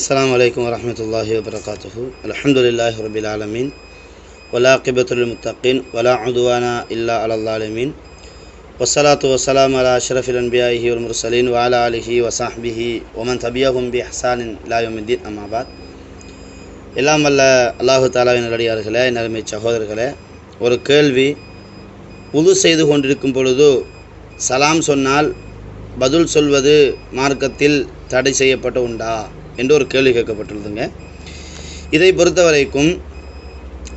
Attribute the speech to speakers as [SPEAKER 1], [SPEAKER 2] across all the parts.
[SPEAKER 1] அஸ்ஸலாமு அலைக்கும் வரஹ்மத்துல்லாஹி வபரகாத்துஹு. அல்ஹம்துலில்லாஹி ரப்பில் ஆலமீன் வலாகிபத்துல் லில்முத்தகீன் வலா உதுவானா இல்லா அலல் ஸாலிமீன் வஸ்ஸலாத்து வஸ்ஸலாமு அலா அஷ்ரஃபில் அன்பியாஇஹி வல் முர்ஸலீன் வ அலா ஆலிஹி வ ஸஹ்பிஹி வ மன் தபியஹும் பி இஹ்சானின் இலா யௌமித்தீன். அம்மா பாத். எல்லாம் வல்ல அல்லாஹு தஆலாவின் நல்லடியார்களே, நறுமை சகோதரர்களே, ஒரு கேள்வி. உது செய்து கொண்டிருக்கும் பொழுது சலாம் சொன்னால் பதில் சொல்வது மார்க்கத்தில் தடை செய்யப்பட்ட உண்டா என்று ஒரு கேள்வி கேட்கப்பட்டுள்ளதுங்க. இதை பொறுத்த வரைக்கும்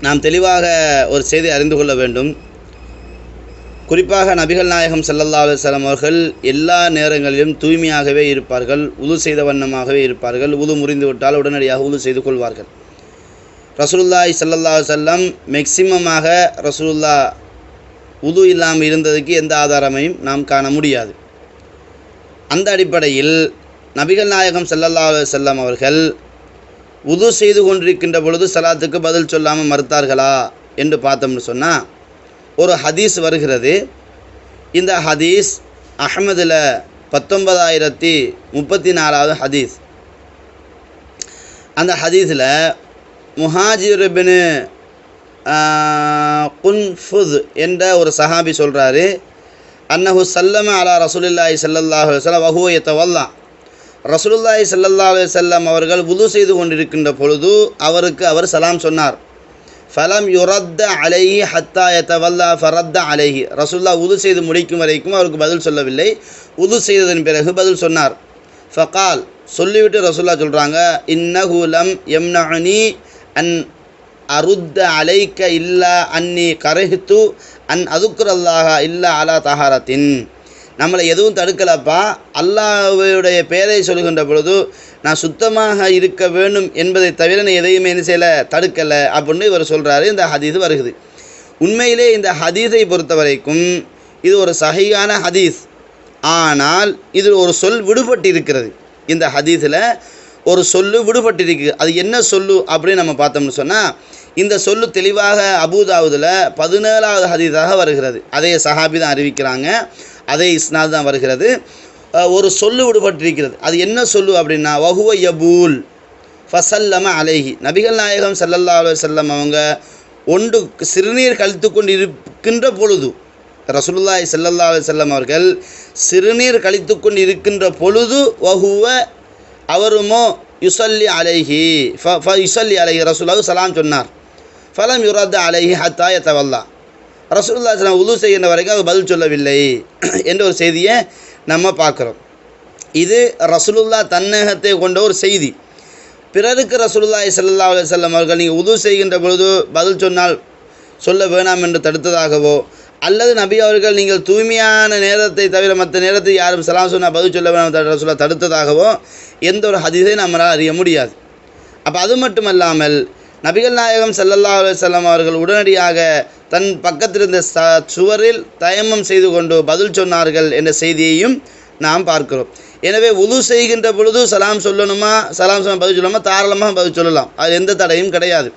[SPEAKER 1] நாம் தெளிவாக ஒரு செய்தி அறிந்து கொள்ள வேண்டும். குறிப்பாக நபிகள் நாயகம் ஸல்லல்லாஹு அலைஹி வஸல்லம் அவர்கள் எல்லா நேரங்களிலும் தூய்மையாகவே இருப்பார்கள், உது செய்த வண்ணமாகவே இருப்பார்கள். உது முறிந்துவிட்டால் உடனடியாக உது செய்து கொள்வார்கள். ரசூலுல்லாஹி ஸல்லல்லாஹு அலைஹி வஸல்லம் மேக்சிமமாக ரசூலுல்லா உது இல்லாமல் இருந்ததுக்கு எந்த ஆதாரமையும் நாம் காண முடியாது. அந்த அடிப்படையில் நபிகள் நாயகம் ஸல்லல்லாஹு அலைஹி வஸல்லம் அவர்கள் உது செய்து கொண்டிருக்கின்ற பொழுது சலாத்துக்கு பதில் சொல்லாமல் மறுத்தார்களா என்று பார்த்தோம்னு சொன்னால் ஒரு ஹதீஸ் வருகிறது. இந்த ஹதீஸ் அஹ்மதில் 19034வது ஹதீஸ். அந்த ஹதீஸில் முஹாஜிர் பின் குன்ஃபுத் என்ற ஒரு சஹாபி சொல்கிறாரு, அன்னஹு சல்லம அலா ரசூலுல்லாஹி ஸல்லல்லாஹு அலைஹி வஸல்லம் வஹுவ யதவல்லா. ரசூலுல்லாஹி ஸல்லல்லாஹு அலைஹி வஸல்லம் அவர்கள் வுது செய்து கொண்டிருக்கின்ற பொழுது அவருக்கு அவர் சலாம் சொன்னார். ஃபலம் யுரத்த அலைஹி ஹத்தா யதவல்லா ஃபரத்த அலைஹி. ரசூலுல்லாஹ் வுது செய்து முடிக்கும் வரைக்கும் அவருக்கு பதில் சொல்லவில்லை. வுது செய்ததன் பிறகு பதில் சொன்னார். ஃபகால், சொல்லிவிட்டு ரசூலுல்லாஹ் சொல்கிறாங்க, இன்னஹு லம் யம்னஉனி அன் அருத்த அலைக்க இல்லா அன்னி கரஹ்து அன் அதுக்குரல்லாஹ இல்லா அலா தஹாரத்தின். நம்மளை எதுவும் தடுக்கலப்பா, அல்லாஹ்வுடைய பெயரை சொல்கின்ற பொழுது நான் சுத்தமாக இருக்க வேண்டும் என்பதை தவிர நான் எதையுமே என்ன செய்யலை, தடுக்கலை அப்படின்னு இவர் சொல்கிறாரு. இந்த ஹதீஸ் வருகிறது. உண்மையிலே இந்த ஹதீஸை பொறுத்த வரைக்கும் இது ஒரு சஹீஹான ஹதீஸ். ஆனால் இதில் ஒரு சொல் விடுபட்டு இருக்கிறது. இந்த ஹதீஸில் ஒரு சொல்லு விடுபட்டிருக்கு. அது என்ன சொல்லு அப்படின்னு நம்ம பார்த்தோம்னு சொன்னால், இந்த சொல்லு தெளிவாக அபூதாவுதில் 17வது ஹதீஸாக வருகிறது. அதே சஹாபி தான் அறிவிக்கிறாங்க, அதே இஸ்னாத் தான் வருகிறது. ஒரு சொல்லு விடுபட்டிருக்கிறது. அது என்ன சொல்லு அப்படின்னா, வஹுவ யபூல் ஃபசல்லம அலைஹி. நபிகள் நாயகம் ஸல்லல்லாஹு அலைஹி வஸல்லம் அவங்க ஒன்று சிறுநீர் கழித்து கொண்டு இருக்கின்ற பொழுது, ரசூலுல்லாஹி ஸல்லல்லாஹு அலைஹி வஸல்லம் அவர்கள் சிறுநீர் கழித்து கொண்டு இருக்கின்ற பொழுது வஹுவ அவருமோ யுசல்லி அலைஹி யுசல்லி அலைஹி ரசூலுல்லாஹ் சலாம் சொன்னார். ஃபலம் யுரத்த அலைஹி ஹத்தா யதவல்லா. ரசூலுல்லாஹ் ஸல்லல்லாஹு உது செய்கின்ற வரைக்கும் அவர் பதில் சொல்லவில்லை என்ற ஒரு செய்தியை நம்ம பார்க்குறோம். இது ரசூலுல்லாஹ் தன்னகத்தை கொண்ட ஒரு செய்தி. பிறருக்கு ரசூலுல்லாஹி ஸல்லல்லாஹு அலைஹி வஸல்லம் அவர்கள் நீங்கள் உது செய்கின்ற பொழுது பதில் சொன்னால் சொல்ல வேணாம் என்று தடுத்ததாகவோ, அல்லது நபி அவர்கள் நீங்கள் தூய்மையான நேரத்தை தவிர மற்ற நேரத்தை யாரும் சலாம் சொன்னால் பதில் சொல்ல வேணாம் ரசூலுல்லாஹ் தடுத்ததாகவோ எந்த ஒரு ஹதீஸை நம்மளால் அறிய முடியாது. அப்போ அது மட்டுமல்லாமல் நபிகள் நாயகம் ஸல்லல்லாஹு அலைஹி வஸல்லம் அவர்கள் உடனடியாக தன் பக்கத்திலிருந்த சுவரில் தயம்மம் செய்து கொண்டு பதில் சொன்னார்கள் என்ற செய்தியையும் நாம் பார்க்கிறோம். எனவே உது செய்கின்ற பொழுது சலாம் சொல்லணுமா, சலாம் சொல்ல பதில் சொல்லணுமா, தாராளமாக பதில் சொல்லலாம். அது எந்த தடையும் கிடையாது.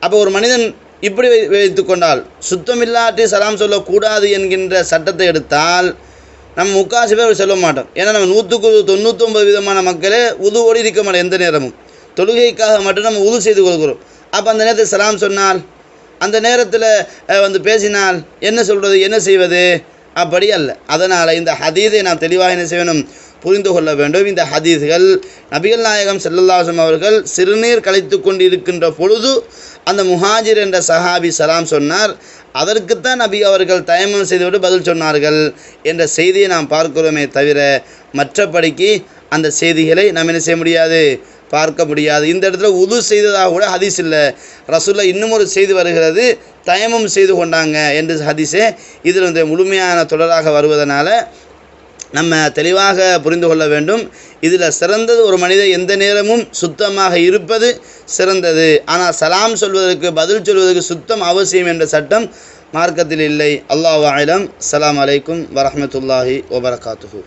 [SPEAKER 1] அப்போ ஒரு மனிதன் இப்படி வைத்து கொண்டால், சுத்தமில்லாட்டி சலாம் சொல்லக்கூடாது என்கின்ற சட்டத்தை எடுத்தால் நம்ம முக்காசி பேர் சொல்ல மாட்டோம். ஏன்னா நம்ம 199% மக்களே உதுவோடு இருக்க மாட்டோம். எந்த நேரமும் தொழுகைக்காக மட்டும் நம்ம உது செய்து கொள்கிறோம். அப்போ அந்த நேரத்தில் சலாம் சொன்னால், அந்த நேரத்தில் பேசினால் என்ன சொல்கிறது, என்ன செய்வது? அப்படி அல்ல. அதனால் இந்த ஹதீஸை நாம் தெளிவாக என்ன செய்யணும், புரிந்து கொள்ள வேண்டும். இந்த ஹதீஸ்கள் நபிகள் நாயகம் ஸல்லல்லாஹு அலைஹி வஸல்லம் அவர்கள் சிறுநீர் கழித்து கொண்டு இருக்கின்ற பொழுது அந்த முஹாஜிர் என்ற சஹாபி சலாம் சொன்னார். அதற்குத்தான் நபி அவர்கள் தயம்மம் செய்துவிட்டு பதில் சொன்னார்கள் என்ற செய்தியை நாம் பார்க்கிறோமே தவிர மற்றபடிக்கு அந்த செய்திகளை நாம் என்ன செய்ய முடியாது, பார்க்க முடியாது. இந்த இடத்துல உது செய்ததாக கூட ஹதீஸ் இல்லை. ரசூலுல்லாஹ் இன்னும் ஒரு செய்தி வருகிறது, தயம்மம் செய்து கொண்டாங்க என்று ஹதீஸே இதில் முழுமையான தொடராக வருவதனால நம்ம தெளிவாக புரிந்து கொள்ள வேண்டும். இதில் சிறந்தது ஒரு மனிதன் எந்த நேரமும் சுத்தமாக இருப்பது சிறந்தது. ஆனால் சலாம் சொல்வதற்கு பதில் சொல்வதற்கு சுத்தம் அவசியம் என்ற சட்டம் மார்க்கத்தில் இல்லை. அல்லாஹு அலம். அஸ்ஸலாமு அலைக்கும் வரஹ்மத்துல்லாஹி வபரகாத்துஹு.